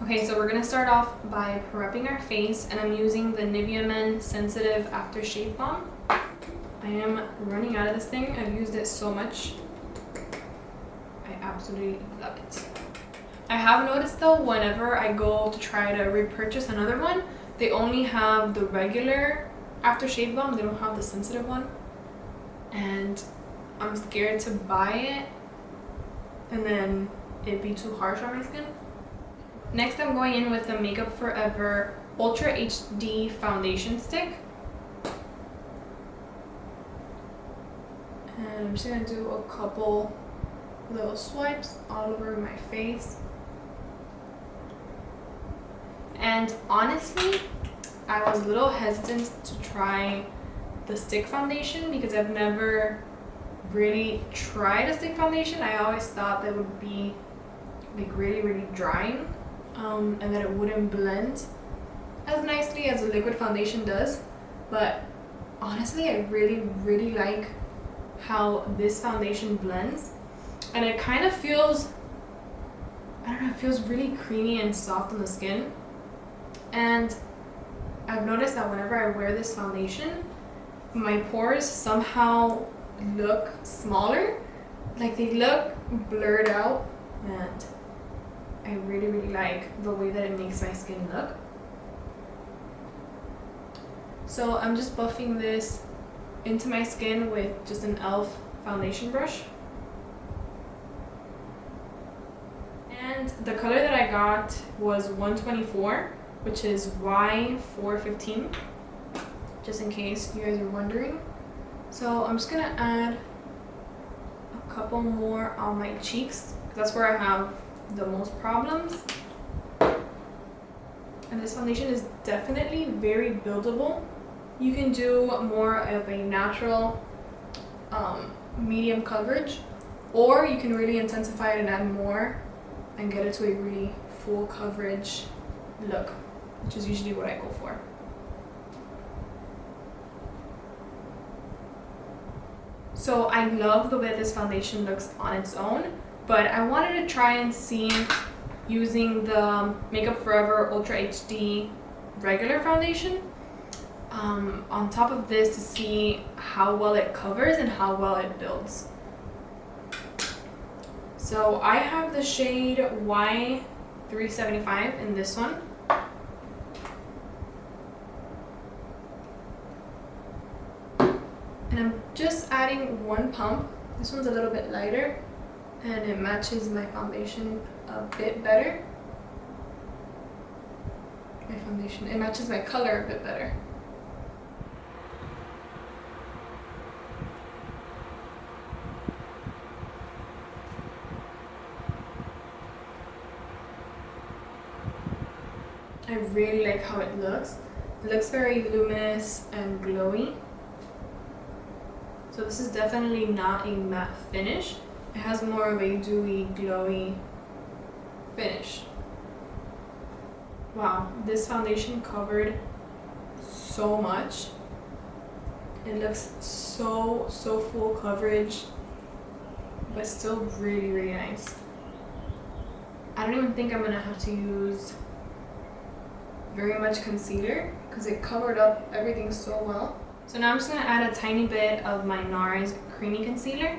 Okay, so we're gonna start off by prepping our face, and I'm using the Nivea Men Sensitive Aftershave Balm. I am running out of this thing. I've used it so much. I absolutely love it. I have noticed though, whenever I go to try to repurchase another one, they only have the regular aftershave balm. They don't have the sensitive one. And I'm scared to buy it and then it'd be too harsh on my skin. Next, I'm going in with the Makeup Forever Ultra HD Foundation Stick. And I'm just gonna do a couple little swipes all over my face. And honestly, I was a little hesitant to try the stick foundation because I've never really tried a stick foundation. I always thought that would be like really drying, and that it wouldn't blend as nicely as a liquid foundation does. But honestly, I really like how this foundation blends, and it kind of feels, I don't know, it feels really creamy and soft on the skin. And I've noticed that whenever I wear this foundation, my pores somehow look smaller, like they look blurred out, and I really like the way that it makes my skin look. So I'm just buffing this into my skin with just an e.l.f. foundation brush. And the color that I got was 124, which is Y415, just in case you guys are wondering. So I'm just gonna add a couple more on my cheeks, because that's where I have the most problems. And this foundation is definitely very buildable. You can do more of a natural medium coverage, or you can really intensify it and add more and get it to a really full coverage look, which is usually what I go for. So I love the way this foundation looks on its own, but I wanted to try and see using the Makeup Forever Ultra HD regular foundation on top of this to see how well it covers and how well it builds. So I have the shade Y375 in this one. And I'm just adding one pump. This one's a little bit lighter and it matches my foundation a bit better. It matches my color a bit better. I really like how it looks. It looks very luminous and glowy. So this is definitely not a matte finish. It has more of a dewy, glowy finish. Wow, this foundation covered so much. It looks so full coverage, but still really nice. I don't even think I'm gonna have to use very much concealer because it covered up everything so well. So now I'm just gonna add a tiny bit of my NARS Creamy Concealer.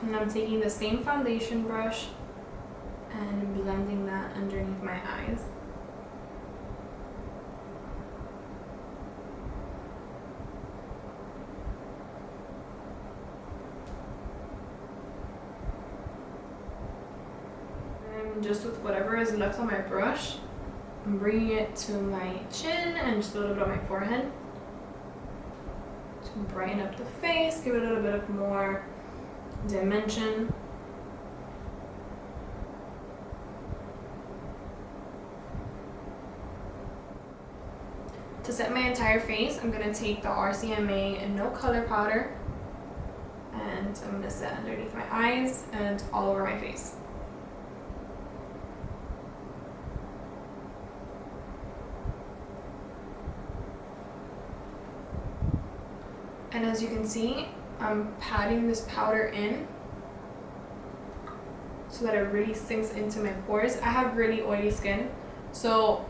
And I'm taking the same foundation brush and blending that underneath my eyes. And just with whatever is left on my brush, I'm bringing it to my chin and just a little bit on my forehead to brighten up the face, give it a little bit of more dimension. To set my entire face, I'm going to take the RCMA No Color Powder and I'm going to set underneath my eyes and all over my face. And as you can see, I'm patting this powder in so that it really sinks into my pores. I have really oily skin, so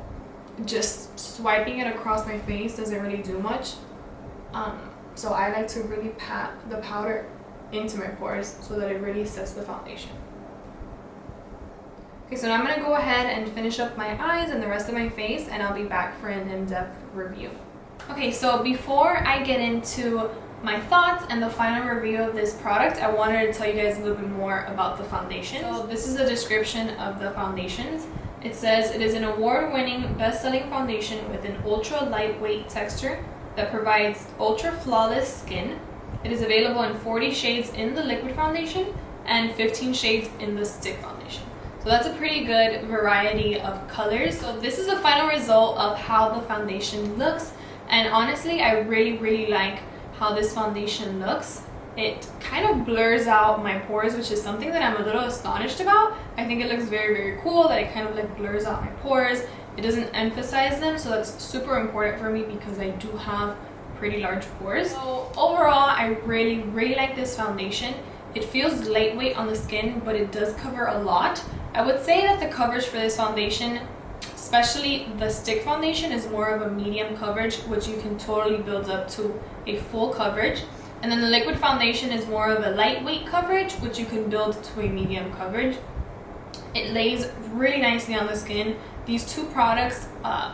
just swiping it across my face doesn't really do much. So I like to really pat the powder into my pores so that it really sets the foundation. Okay, so now I'm gonna go ahead and finish up my eyes and the rest of my face, and I'll be back for an in-depth review. Okay, so before I get into my thoughts and the final review of this product, I wanted to tell you guys a little bit more about the foundation. So this is the description of the foundations. It says it is an award-winning, best-selling foundation with an ultra lightweight texture that provides ultra flawless skin. It is available in 40 shades in the liquid foundation and 15 shades in the stick foundation. So that's a pretty good variety of colors. So this is the final result of how the foundation looks, and honestly I really like how this foundation looks. It kind of blurs out my pores, which is something that I'm a little astonished about. I think it looks very cool that it kind of like blurs out my pores. It doesn't emphasize them, so that's super important for me because I do have pretty large pores. So overall, I really like this foundation. It feels lightweight on the skin, but it does cover a lot. I would say that the coverage for this foundation, especially the stick foundation, is more of a medium coverage, which you can totally build up to a full coverage. And then the liquid foundation is more of a lightweight coverage, which you can build to a medium coverage. It lays really nicely on the skin. These two products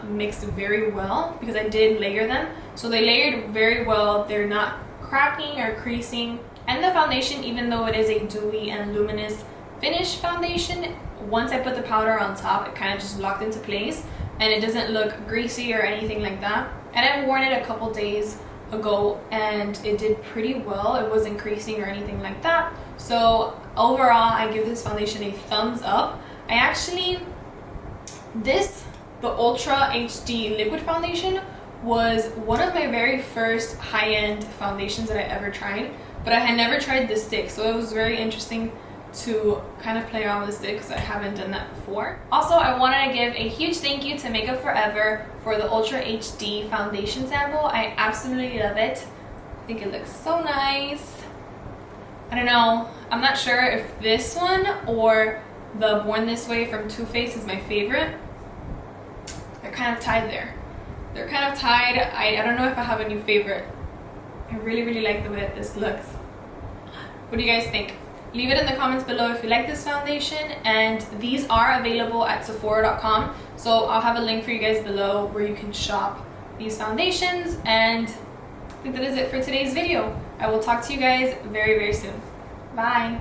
mixed very well because I did layer them. So they layered very well. They're not cracking or creasing. And the foundation, even though it is a dewy and luminous finish foundation, once I put the powder on top, it kind of just locked into place and it doesn't look greasy or anything like that. And I've worn it a couple days ago and it did pretty well. It wasn't creasing or anything like that. So overall, I give this foundation a thumbs up. I actually, the Ultra HD liquid foundation was one of my very first high-end foundations that I ever tried, but I had never tried the stick, so it was very interesting to kind of play around with the stick because I haven't done that before. Also, I wanted to give a huge thank you to Makeup Forever for the Ultra HD foundation sample. I absolutely love it. I think it looks so nice. I don't know, I'm not sure if this one or the Born This Way from Too Faced is my favorite. They're kind of tied there. They're kind of tied. I don't know if I have a new favorite. I really like the way that this looks. What do you guys think? Leave it in the comments below if you like this foundation, and these are available at Sephora.com, so I'll have a link for you guys below where you can shop these foundations. And I think that is it for today's video. I will talk to you guys very soon. Bye!